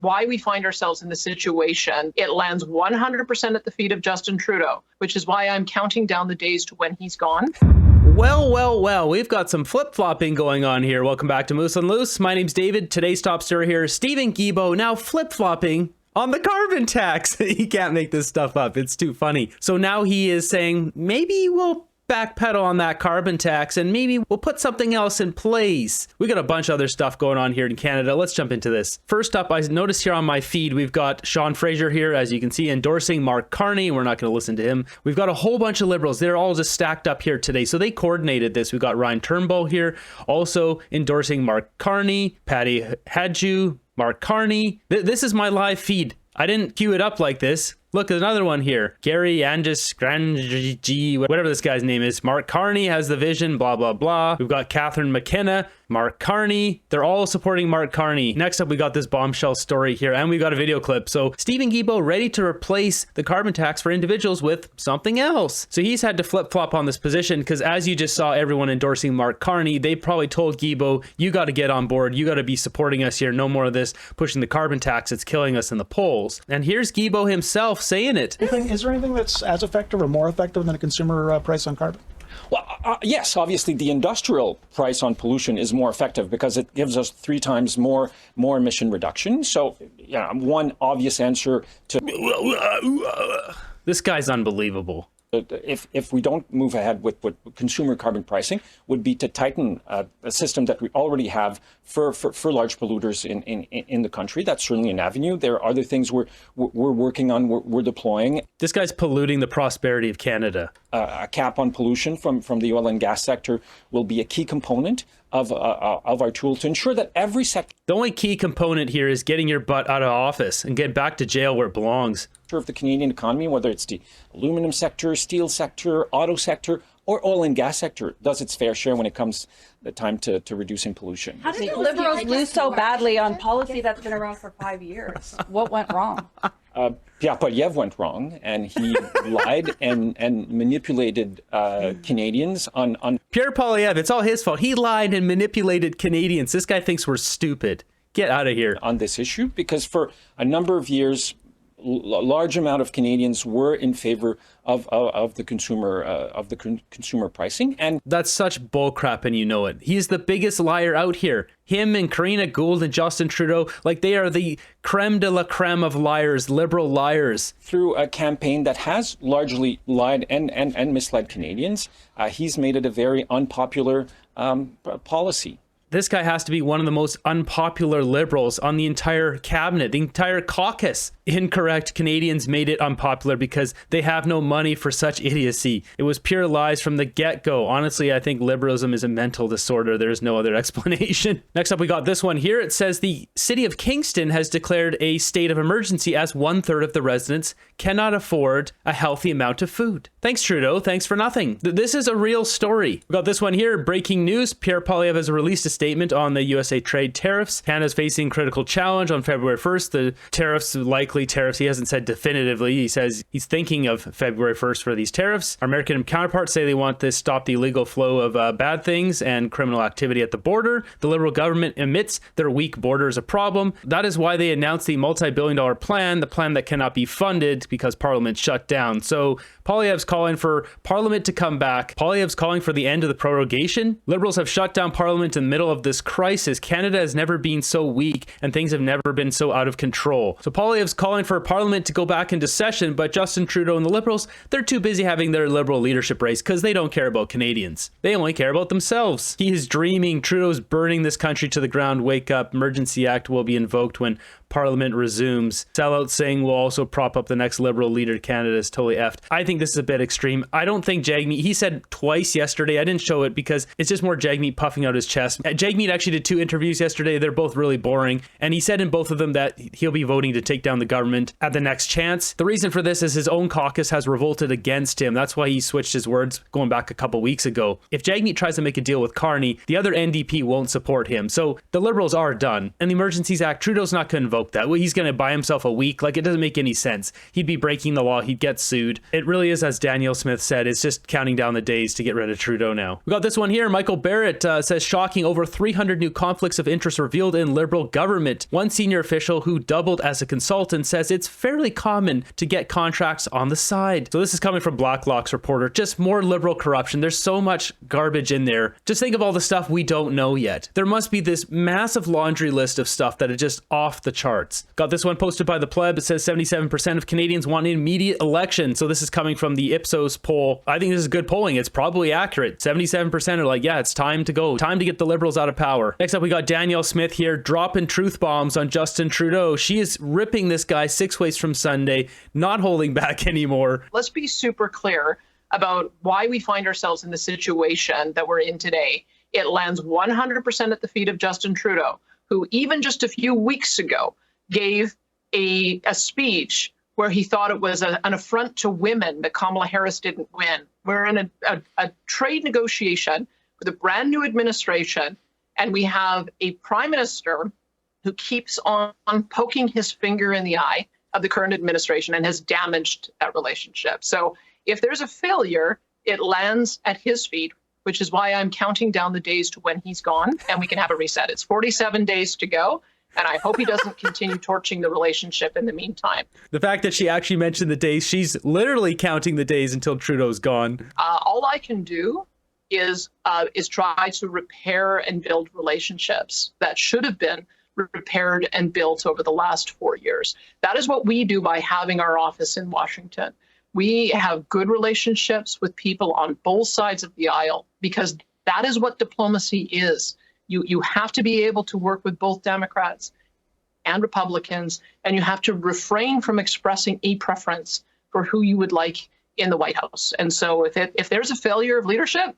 why we find ourselves in this situation, it lands 100% at the feet of Justin Trudeau, which is why I'm counting down the days to when he's gone. Well, we've got some flip-flopping going on here. Welcome back to Moose and Loose. My name's David. Today's top story here, Stephen Guilbeault now flip-flopping on the carbon tax. He can't make this stuff up. It's too funny. So now he is saying, maybe we'll backpedal on that carbon tax and maybe we'll put something else in place. We got a bunch of other stuff going on here in Canada. Let's jump into this. First up, I noticed here on my feed, we've got Sean Fraser here, as you can see, endorsing Mark Carney. We're not going to listen to him. We've got a whole bunch of Liberals. They're all just stacked up here today. So they coordinated this. We've got Ryan Turnbull here, also endorsing Mark Carney, Patty Hadju, Mark Carney. This is my live feed. I didn't queue it up like this. Look, another one here. Gary Andis Grangi, whatever this guy's name is. Mark Carney has the vision, blah, blah, blah. We've got Catherine McKenna, Mark Carney. They're all supporting Mark Carney. Next up, we got this bombshell story here, and we got a video clip. So Stephen Guilbeault ready to replace the carbon tax for individuals with something else. So he's had to flip-flop on this position because as you just saw everyone endorsing Mark Carney, they probably told Guilbeault, you got to get on board. You got to be supporting us here. No more of this pushing the carbon tax. It's killing us in the polls. And here's Guilbeault himself saying it. Is there anything that's as effective or more effective than a consumer price on carbon? Well, yes, obviously the industrial price on pollution is more effective because it gives us 3 times more emission reduction. So, yeah, one obvious answer to this guy's unbelievable. If we don't move ahead with consumer carbon pricing, would be to tighten a system that we already have for large polluters in the country. That's certainly an avenue. There are other things we're working on, we're deploying. This guy's polluting the prosperity of Canada. A cap on pollution from the oil and gas sector will be a key component of our tool to ensure that every sector. The only key component here is getting your butt out of office and get back to jail where it belongs. Of the Canadian economy, whether it's the aluminum sector, steel sector, auto sector, or oil and gas sector, does its fair share when it comes the time to reducing pollution. How did the Liberals lose so badly on policy that's been around for 5 years? What went wrong? Pierre went wrong, and he lied and manipulated Canadians on Pierre Poilievre, it's all his fault. He lied and manipulated Canadians. This guy thinks we're stupid. Get out of here. On this issue, because for a number of years, a large amount of Canadians were in favor of the consumer pricing, and that's such bullcrap, and you know it. He's the biggest liar out here. Him and Karina Gould and Justin Trudeau, like they are the creme de la creme of liars, liberal liars. Through a campaign that has largely lied and misled Canadians, he's made it a very unpopular policy. This guy has to be one of the most unpopular Liberals on the entire cabinet, the entire caucus. Incorrect. Canadians made it unpopular because they have no money for such idiocy. It was pure lies from the get-go. Honestly, I think liberalism is a mental disorder. There's no other explanation. Next up, we got this one here. It says the city of Kingston has declared a state of emergency as 1/3 of the residents cannot afford a healthy amount of food. Thanks, Trudeau. Thanks for nothing. This is a real story. We got this one here. Breaking news. Pierre Poilievre has released a statement on the USA trade tariffs. Canada's facing critical challenge on February 1st. The tariffs, likely tariffs, he hasn't said definitively. He says he's thinking of February 1st for these tariffs. Our American counterparts say they want to stop the illegal flow of bad things and criminal activity at the border. The Liberal government admits their weak border is a problem. That is why they announced the multi-billion-dollar plan, the plan that cannot be funded because Parliament shut down. So Poilievre's calling for Parliament to come back. Poilievre's calling for the end of the prorogation. Liberals have shut down Parliament in the middle of this crisis. Canada has never been so weak and things have never been so out of control. So Poilievre's calling for Parliament to go back into session, but Justin Trudeau and the Liberals, they're too busy having their Liberal leadership race because they don't care about Canadians. They only care about themselves. He is dreaming. Trudeau's burning this country to the ground. Wake up. Emergency Act will be invoked when Parliament resumes. Sellout saying will also prop up the next Liberal leader. Canada is totally effed. I think this is a bit extreme. I don't think Jagmeet, he said twice yesterday, I didn't show it because it's just more Jagmeet puffing out his chest. Jagmeet actually did 2 interviews yesterday. They're both really boring. And he said in both of them that he'll be voting to take down the government at the next chance. The reason for this is his own caucus has revolted against him. That's why he switched his words going back a couple weeks ago. If Jagmeet tries to make a deal with Carney, the other NDP won't support him. So the Liberals are done. And the Emergencies Act, Trudeau's not going to invoke that. Well, he's going to buy himself a week. Like, it doesn't make any sense. He'd be breaking the law. He'd get sued. It really is, as Danielle Smith said, it's just counting down the days to get rid of Trudeau now. We got this one here. Michael Barrett says, shocking, over 300 new conflicts of interest revealed in Liberal government. One senior official who doubled as a consultant says it's fairly common to get contracts on the side. So this is coming from Blacklock's reporter. Just more Liberal corruption. There's so much garbage in there. Just think of all the stuff we don't know yet. There must be this massive laundry list of stuff that is just off the charts. Got this one posted by the Pleb. It says 77% of Canadians want an immediate election. So this is coming from the Ipsos poll. I think this is good polling. It's probably accurate. 77% are like, yeah, it's time to go. Time to get the Liberals out of power. Next up, we got Danielle Smith here dropping truth bombs on Justin Trudeau. She is ripping this guy 6 ways from Sunday, not holding back anymore. Let's be super clear about why we find ourselves in the situation that we're in today. It lands 100% at the feet of Justin Trudeau, who even just a few weeks ago gave a speech where he thought it was an affront to women that Kamala Harris didn't win. We're in a trade negotiation with a brand new administration, and we have a prime minister who keeps on poking his finger in the eye of the current administration and has damaged that relationship. So if there's a failure, it lands at his feet, which is why I'm counting down the days to when he's gone and we can have a reset. It's 47 days to go. And I hope he doesn't continue torching the relationship in the meantime. The fact that she actually mentioned the days, she's literally counting the days until Trudeau's gone. All I can do is try to repair and build relationships that should have been repaired and built over the last 4 years. That is what we do by having our office in Washington. We have good relationships with people on both sides of the aisle because that is what diplomacy is. You have to be able to work with both Democrats and Republicans, and you have to refrain from expressing a preference for who you would like in the White House. And so if there's a failure of leadership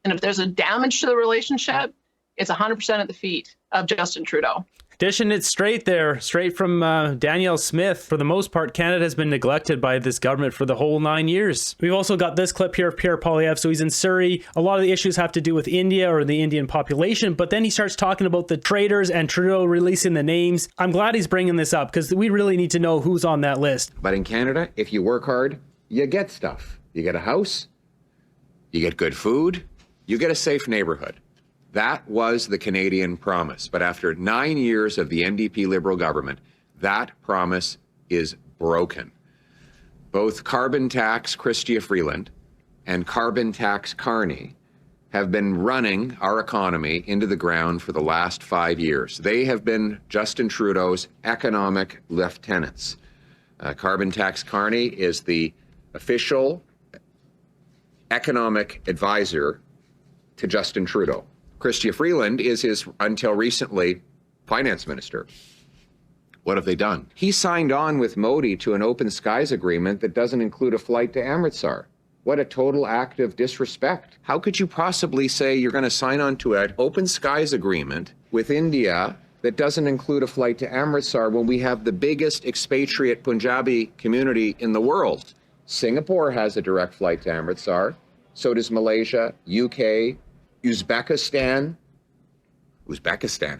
and if there's a damage to the relationship, it's 100% at the feet of Justin Trudeau. Dishing it straight there, straight from Danielle Smith. For the most part, Canada has been neglected by this government for the whole 9 years. We've also got this clip here of Pierre. So he's in Surrey. A lot of the issues have to do with India or the Indian population, but then he starts talking about the traitors and Trudeau releasing the names. I'm glad he's bringing this up because we really need to know who's on that list. But in Canada, if you work hard, you get stuff. You get a house, you get good food, you get a safe neighborhood. That was the Canadian promise. But after 9 years of the NDP Liberal government, that promise is broken. Both carbon tax Chrystia Freeland and carbon tax Carney have been running our economy into the ground for the last 5 years. They have been Justin Trudeau's economic lieutenants. Carbon tax Carney is the official economic advisor to Justin Trudeau. Chrystia Freeland is his, until recently, finance minister. What have they done? He signed on with Modi to an open skies agreement that doesn't include a flight to Amritsar. What a total act of disrespect. How could you possibly say you're going to sign on to an open skies agreement with India that doesn't include a flight to Amritsar when we have the biggest expatriate Punjabi community in the world? Singapore has a direct flight to Amritsar. So does Malaysia, UK, Uzbekistan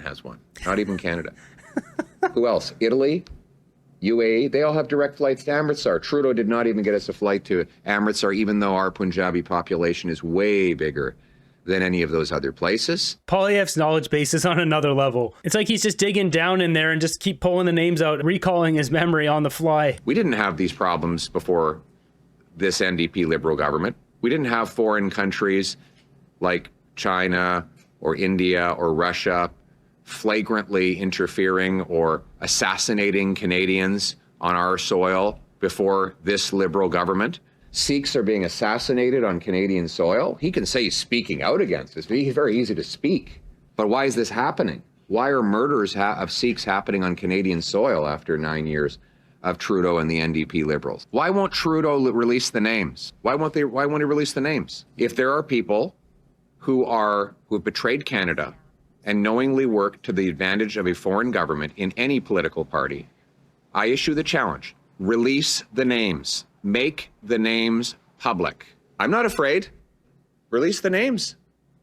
has one, not even Canada. Who else? Italy, UAE, they all have direct flights to Amritsar. Trudeau did not even get us a flight to Amritsar, even though our Punjabi population is way bigger than any of those other places. Poilievre's knowledge base is on another level. It's like he's just digging down in there and just keep pulling the names out, recalling his memory on the fly. We didn't have these problems before this NDP Liberal government. We didn't have foreign countries like China or India or Russia flagrantly interfering or assassinating Canadians on our soil before this Liberal government. Sikhs are being assassinated on Canadian soil. He can say he's speaking out against this. It's very easy to speak. But why is this happening? Why are murders of Sikhs happening on Canadian soil after 9 years of Trudeau and the NDP Liberals? Why won't Trudeau release the names? Why won't he release the names? If there are people who have betrayed Canada and knowingly worked to the advantage of a foreign government in any political party, I issue the challenge. Release the names. Make the names public. I'm not afraid. Release the names.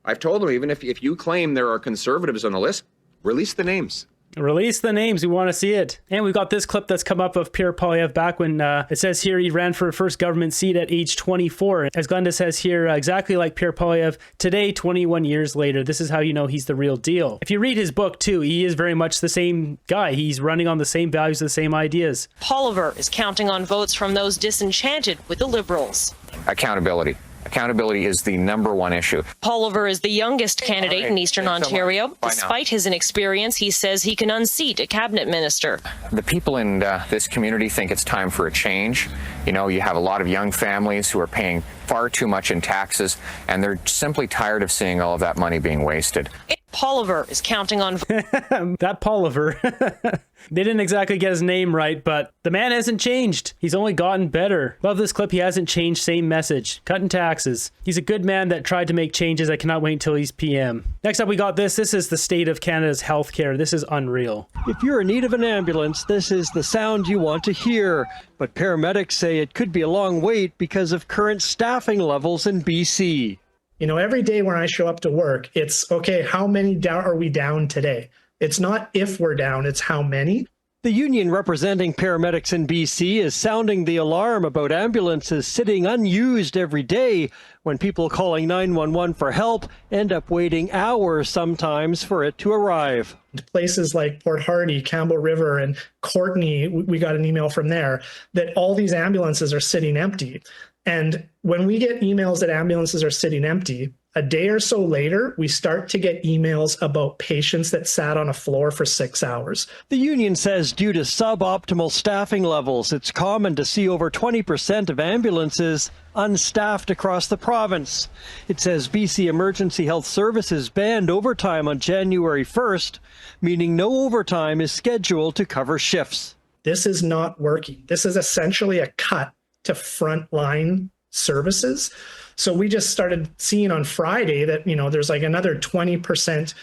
I've told them, even if you claim there are conservatives on the list, release the names. Release the names. We want to see it. And we've got this clip that's come up of Pierre Poilievre back when it says here he ran for a first government seat at age 24. As Glenda says here, exactly like Pierre Poilievre, today, 21 years later, this is how you know he's the real deal. If you read his book too, he is very much the same guy. He's running on the same values, the same ideas. Poilievre is counting on votes from those disenchanted with the Liberals. Accountability. Accountability is the number one issue. Poilievre is the youngest candidate in Eastern Ontario. Despite his inexperience, he says he can unseat a cabinet minister. The people in this community think it's time for a change. You know, you have a lot of young families who are paying far too much in taxes, and they're simply tired of seeing all of that money being wasted. Poilievre is counting on... That Poilievre. They didn't exactly get his name right, but the man hasn't changed. He's only gotten better. Love this clip. He hasn't changed. Same message. Cutting taxes. He's a good man that tried to make changes. I cannot wait until he's PM. Next up, we got this. This is the state of Canada's healthcare. This is unreal. If you're in need of an ambulance, this is the sound you want to hear. But paramedics say it could be a long wait because of current staffing levels in BC. You know, every day when I show up to work, it's, okay, how many down are we down today? It's not if we're down, it's how many. The union representing paramedics in BC is sounding the alarm about ambulances sitting unused every day when people calling 911 for help end up waiting hours sometimes for it to arrive. Places like Port Hardy, Campbell River, and Courtney, we got an email from there that all these ambulances are sitting empty. And when we get emails that ambulances are sitting empty, a day or so later, we start to get emails about patients that sat on a floor for 6 hours. The union says due to suboptimal staffing levels, it's common to see over 20% of ambulances unstaffed across the province. It says BC Emergency Health Services banned overtime on January 1st, meaning no overtime is scheduled to cover shifts. This is not working. This is essentially a cut to frontline services. So we just started seeing on Friday that, you know, there's like another 20%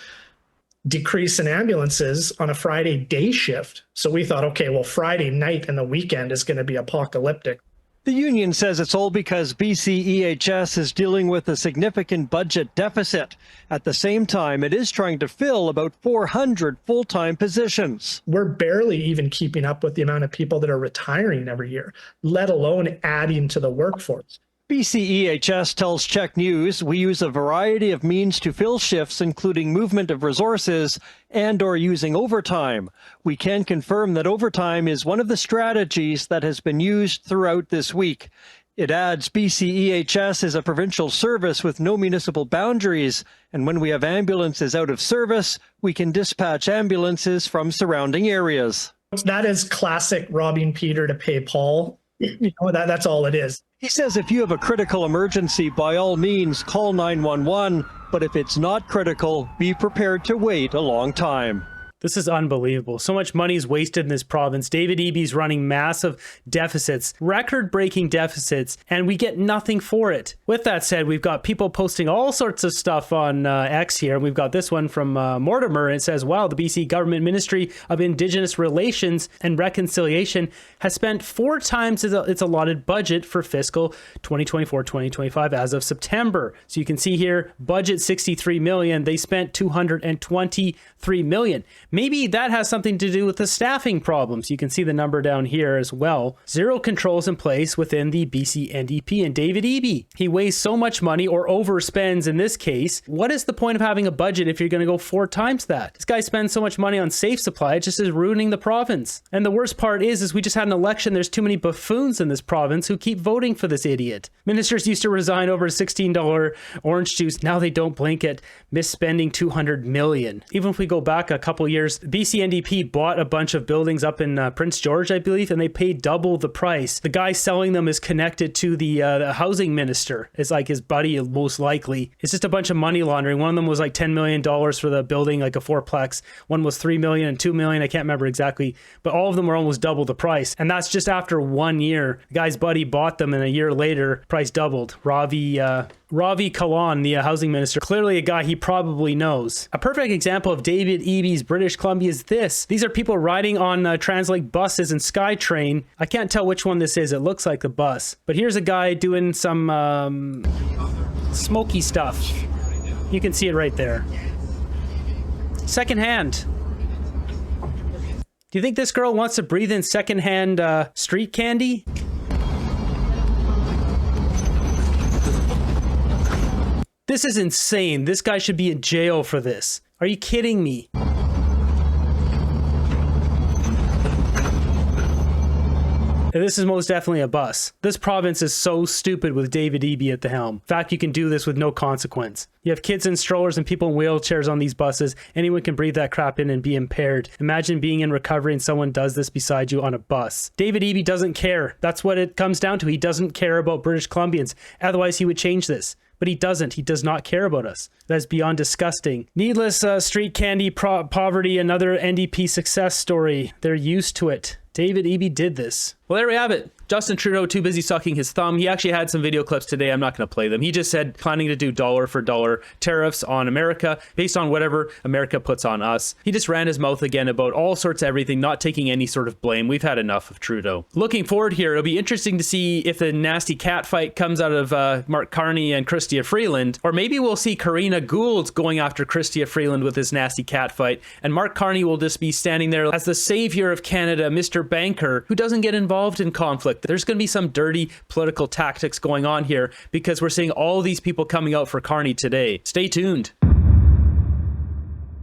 decrease in ambulances on a Friday day shift. So we thought, okay, well, Friday night and the weekend is going to be apocalyptic. The union says it's all because BC EHS is dealing with a significant budget deficit. At the same time, it is trying to fill about 400 full-time positions. We're barely even keeping up with the amount of people that are retiring every year, let alone adding to the workforce. BC EHS tells Czech News we use a variety of means to fill shifts, including movement of resources and/or using overtime. We can confirm that overtime is one of the strategies that has been used throughout this week. It adds BC EHS is a provincial service with no municipal boundaries, and when we have ambulances out of service, we can dispatch ambulances from surrounding areas. That is classic robbing Peter to pay Paul. You know, that's all it is. He says if you have a critical emergency, by all means, call 911, but if it's not critical, be prepared to wait a long time. This is unbelievable. So much money is wasted in this province. David Eby's running massive deficits, record-breaking deficits, and we get nothing for it. With that said, we've got people posting all sorts of stuff on X here. We've got this one from Mortimer, and it says, wow, the BC Government Ministry of Indigenous Relations and Reconciliation has spent 4 times its allotted budget for fiscal 2024-2025 as of September. So you can see here, budget 63 million. They spent 223 million. Maybe that has something to do with the staffing problems. You can see the number down here as well. 0 controls in place within the BC NDP and David Eby. He wastes so much money, or overspends in this case. What is the point of having a budget if you're going to go 4 times that? This guy spends so much money on safe supply, it just is ruining the province. And the worst part is we just had an election. There's too many buffoons in this province who keep voting for this idiot. Ministers used to resign over $16 orange juice. Now they don't blink at misspending $200 million. Even if we go back a couple years, BC NDP bought a bunch of buildings up in Prince George, I believe, and they paid double the price. The guy selling them is connected to the housing minister. It's like his buddy, most likely. It's just a bunch of money laundering. One of them was like $10 million for the building, like a 4-plex. One was $3 million and $2 million. I can't remember exactly, but all of them were almost double the price. And that's just after 1 year. The guy's buddy bought them, and a year later, price doubled. Ravi Ravi Kahlon, the housing minister, clearly a guy he probably knows. A perfect example of David Eby's British Columbia is this. These are people riding on TransLink buses and SkyTrain. I can't tell which one this is. It looks like the bus. But here's a guy doing some smoky stuff. You can see it right there. Secondhand. Do you think this girl wants to breathe in secondhand street candy? This is insane. This guy should be in jail for this. Are you kidding me? This is most definitely a bus. This province is so stupid with David Eby at the helm. In fact, you can do this with no consequence. You have kids in strollers and people in wheelchairs on these buses. Anyone can breathe that crap in and be impaired. Imagine being in recovery and someone does this beside you on a bus. David Eby doesn't care. That's what it comes down to. He doesn't care about British Columbians. Otherwise, he would change this. But he doesn't. He does not care about us. That's beyond disgusting. Needless street candy poverty, another NDP success story. They're used to it. David Eby did this. Well, there we have it. Justin Trudeau too busy sucking his thumb. He actually had some video clips today. I'm not going to play them. He just said planning to do dollar for dollar tariffs on America based on whatever America puts on us. He just ran his mouth again about all sorts of everything, not taking any sort of blame. We've had enough of Trudeau. Looking forward here, it'll be interesting to see if the nasty cat fight comes out of Mark Carney and Chrystia Freeland, or maybe we'll see Karina Gould going after Chrystia Freeland with this nasty cat fight, and Mark Carney will just be standing there as the savior of Canada, Mr. Banker, who doesn't get involved in conflict. There's going to be some dirty political tactics going on here because we're seeing all these people coming out for Carney today. Stay tuned.